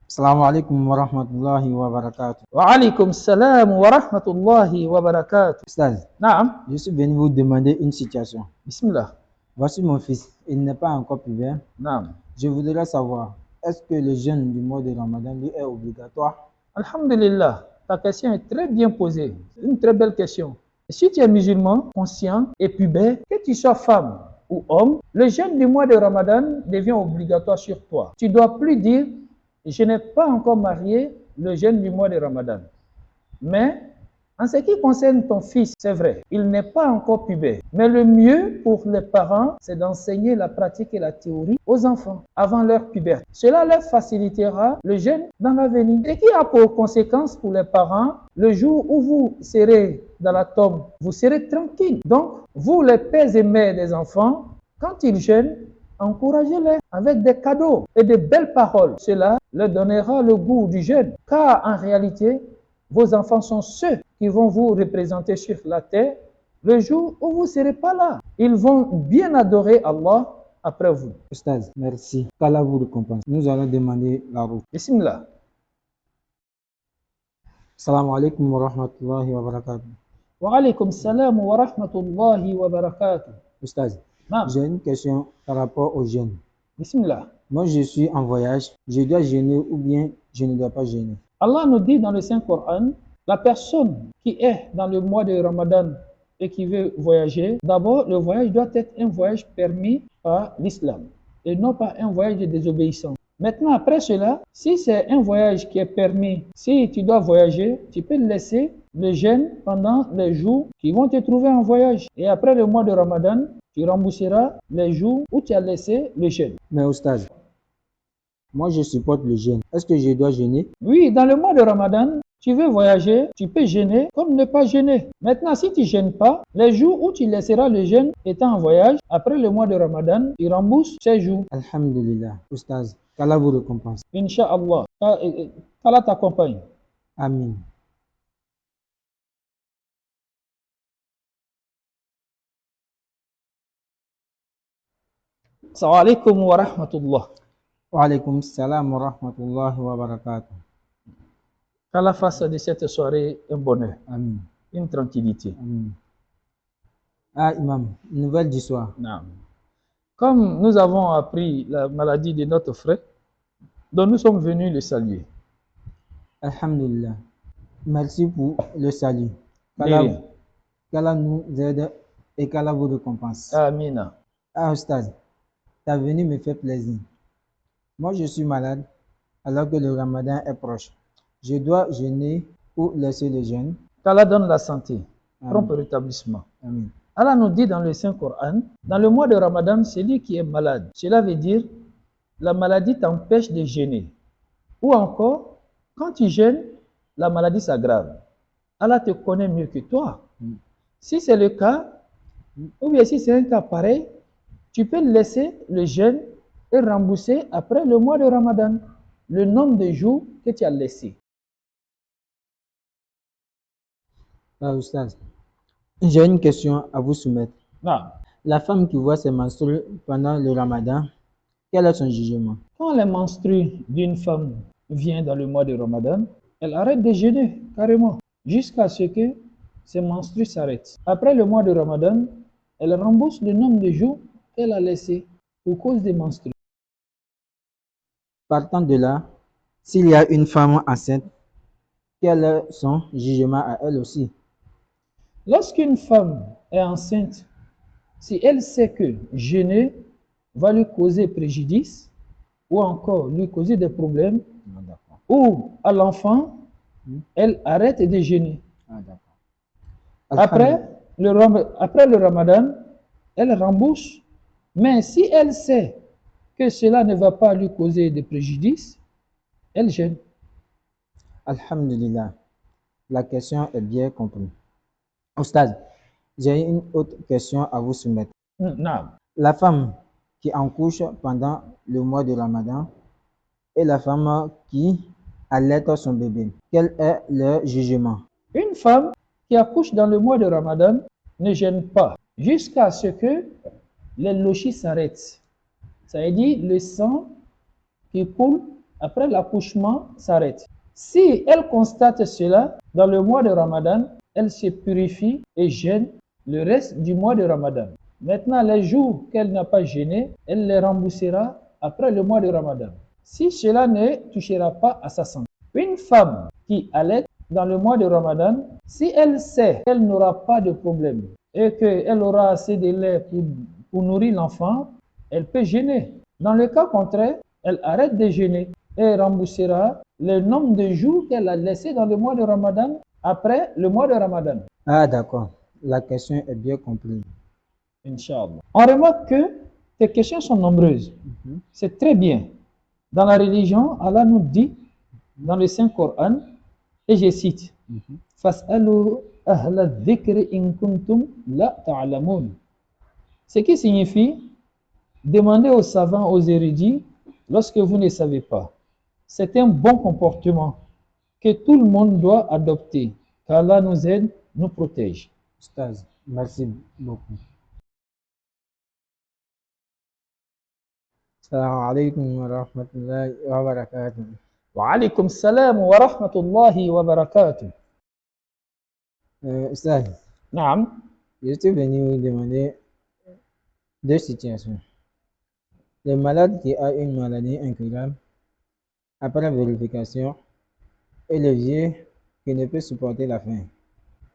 Assalamu alaikum wa rahmatullahi wa barakatuh. Wa alaykum salam wa rahmatullahi wa barakatuh. Ustaz, Naam, je suis venu vous demander une situation. bismillah. Voici mon fils, il n'est pas encore pubère. Naam. Je voudrais savoir, est-ce que le jeûne du mois de Ramadan lui est obligatoire? Alhamdulillah, ta question est très bien posée. C'est une très belle question. Si tu es musulman, conscient et pubère, que tu sois femme ou homme, le jeûne du mois de Ramadan devient obligatoire sur toi. Tu ne dois plus dire, je n'ai pas encore marié, le jeûne du mois de Ramadan. Mais en ce qui concerne ton fils, c'est vrai, il n'est pas encore pubère. Mais le mieux pour les parents, c'est d'enseigner la pratique et la théorie aux enfants avant leur puberté. Cela leur facilitera le jeûne dans l'avenir. Et qui a pour conséquence pour les parents, le jour où vous serez dans la tombe, vous serez tranquille. Donc, vous les pères et mères des enfants, quand ils jeûnent, encouragez-les avec des cadeaux et de belles paroles. Cela leur donnera le goût du jeûne. Car en réalité, vos enfants sont ceux qui vont vous représenter sur la terre le jour où vous ne serez pas là. Ils vont bien adorer Allah après vous. Ustaz, merci. Qu'Allah vous récompense. Nous allons demander la route. Bismillah. Assalamu alaikum wa rahmatullahi wa barakatuh. Wa alaykum salam wa rahmatullahi wa barakatuh. Ustaz, Naam. j'ai une question par rapport au jeûne. Bismillah. Moi, je suis en voyage, je dois jeûner ou bien je ne dois pas jeûner. Allah nous dit dans le Saint-Coran, la personne qui est dans le mois de Ramadan et qui veut voyager, d'abord, le voyage doit être un voyage permis par l'islam et non pas un voyage de désobéissance. Maintenant, après cela, si c'est un voyage qui est permis, si tu dois voyager, tu peux laisser le jeûne pendant les jours qui vont te trouver en voyage. Et après le mois de Ramadan, tu rembourseras les jours où tu as laissé le jeûne. Mais Ustaz, moi je supporte le jeûne. Est-ce que je dois jeûner? Oui, dans le mois de Ramadan, tu veux voyager, tu peux jeûner comme ne pas jeûner. Maintenant, si tu ne jeûnes pas, les jours où tu laisseras le jeûne étant en voyage, après le mois de Ramadan, tu rembourses ces jours. Alhamdulillah. Ustaz, qu'Allah vous récompense. Inch'Allah. Allah t'accompagne. Amin. Assalamu alaikum wa rahmatullah. Wa alaykum salam wa rahmatullahi wa barakatuh. Qu'Allah fasse de cette soirée un bonheur, Amin. une tranquillité. Amin. Ah, Imam, nouvelle du soir. Naam. Comme nous avons appris la maladie de notre frère, donc nous sommes venus le saluer. Alhamdulillah. Merci pour le salut. De rien. Qu'Allah nous aide et qu'Allah vous récompense. Amina. Ah, Ustaz, ta venue me fait plaisir. Moi, je suis malade alors que le Ramadan est proche. Je dois jeûner ou laisser le jeûne. Qu'Allah donne la santé, Amin. prompt rétablissement. Amin. Allah nous dit dans le Saint-Coran, dans le mois de Ramadan, celui qui est malade, cela veut dire la maladie t'empêche de jeûner. Ou encore, quand tu jeûnes, la maladie s'aggrave. Allah te connaît mieux que toi. Si c'est le cas, ou bien si c'est un cas pareil, tu peux laisser le jeûne et rembourser après le mois de Ramadan le nombre de jours que tu as laissé. Ah, Ustaz, j'ai une question à vous soumettre. Non. La femme qui voit ses menstrues pendant le Ramadan, quel est son jugement? Quand les menstrues d'une femme vient dans le mois de Ramadan, elle arrête de jeûner carrément jusqu'à ce que ses menstrues s'arrêtent. Après le mois de Ramadan, elle rembourse le nombre de jours qu'elle a laissé pour cause des menstrues. Partant de là, s'il y a une femme enceinte, quel est son jugement à elle aussi? Lorsqu'une femme est enceinte, si elle sait que jeûner va lui causer préjudice ou encore lui causer des problèmes, ou à l'enfant, elle arrête de jeûner. Après le Ramadan, elle rembourse. Mais si elle sait que cela ne va pas lui causer de préjudice, elle jeûne. Alhamdulillah. La question est bien comprise. Oustaz, j'ai une autre question à vous soumettre. Non. La femme qui accouche pendant le mois de Ramadan et la femme qui allaite son bébé, quel est leur jugement? Une femme qui accouche dans le mois de Ramadan ne jeûne pas jusqu'à ce que les lochis s'arrêtent. Ça veut dire le sang qui coule après l'accouchement s'arrête. Si elle constate cela dans le mois de Ramadan, elle se purifie et jeûne le reste du mois de Ramadan. Maintenant, les jours qu'elle n'a pas jeûné, elle les remboursera après le mois de Ramadan. Si cela ne touchera pas à sa santé. Une femme qui allait dans le mois de Ramadan, si elle sait qu'elle n'aura pas de problème et qu'elle aura assez de lait pour nourrir l'enfant, elle peut jeûner. Dans le cas contraire, elle arrête de jeûner et remboursera le nombre de jours qu'elle a laissé dans le mois de Ramadan après le mois de Ramadan. Ah, d'accord. La question est bien comprise. Inch'Allah. On remarque que tes questions sont nombreuses. C'est très bien. Dans la religion, Allah nous dit, dans le Saint-Coran, et je cite, Fas'alu ahla dhikri in kuntum la ta'lamun. Ce qui signifie, demandez aux savants, aux érudits, lorsque vous ne savez pas. C'est un bon comportement que tout le monde doit adopter. Qu'Allah nous aide, nous protège. Ustaz, merci beaucoup. Assalamu alaikum wa rahmatullahi wa barakatuh. Wa alaykum salam wa rahmatullahi wa barakatuh. Ustaz, Naam. je suis venu vous demander deux situations. Le malade qui a une maladie incurable après vérification et le vieux qui ne peut supporter la faim.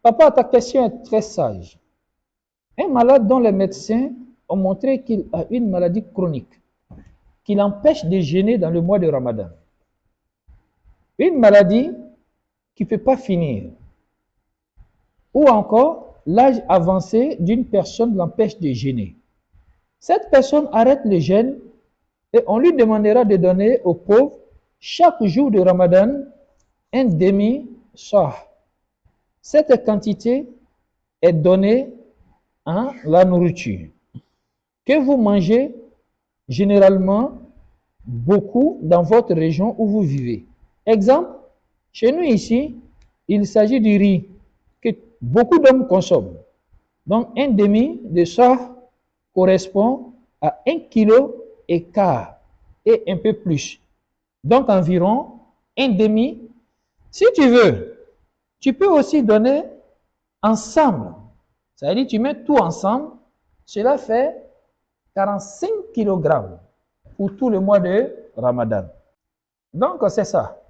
Papa, ta question est très sage. Un malade dont les médecins ont montré qu'il a une maladie chronique qui l'empêche de jeûner dans le mois de Ramadan. Une maladie qui ne peut pas finir. Ou encore, l'âge avancé d'une personne l'empêche de jeûner. Cette personne arrête le jeûne et on lui demandera de donner aux pauvres chaque jour de Ramadan un demi-sah. Cette quantité est donnée à la nourriture que vous mangez généralement beaucoup dans votre région où vous vivez. Exemple, chez nous ici, il s'agit du riz que beaucoup d'hommes consomment. Donc, un demi de ça correspond à 1,4 kg et un peu plus. Donc, environ un demi. Si tu veux, tu peux aussi donner ensemble. C'est-à-dire, tu mets tout ensemble. Cela fait 45 kg pour tout le mois de Ramadan. Donc, c'est ça.